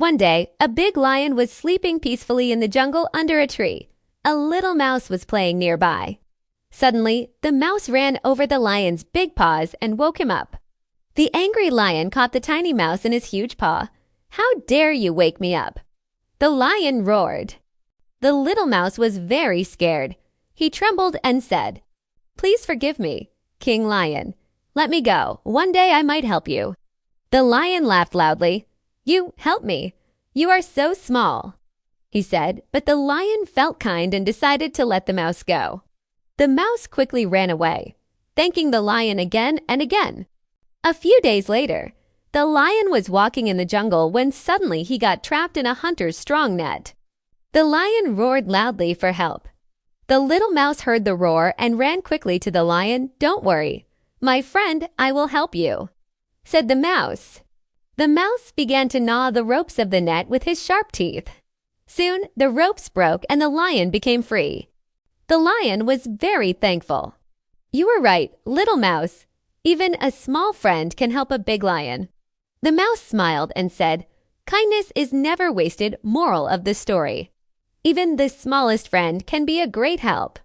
One day, a big lion was sleeping peacefully in the jungle under a tree. A little mouse was playing nearby. Suddenly, the mouse ran over the lion's big paws and woke him up. The angry lion caught the tiny mouse in his huge paw. "How dare you wake me up?" The lion roared. The little mouse was very scared. He trembled and said, "Please forgive me, King Lion. Let me go. One day I might help you." The lion laughed loudly. "You help me? You are so small," he said, but the lion felt kind and decided to let the mouse go. The mouse quickly ran away, thanking the lion again and again. A few days later, the lion was walking in the jungle when suddenly he got trapped in a hunter's strong net. The lion roared loudly for help. The little mouse heard the roar and ran quickly to the lion. "Don't worry, my friend, I will help you," said the mouse. The mouse began to gnaw the ropes of the net with his sharp teeth. Soon, the ropes broke and the lion became free. The lion was very thankful. "You were right, little mouse. Even a small friend can help a big lion." The mouse smiled and said, "Kindness is never wasted. Moral of the story. Even the smallest friend can be a great help."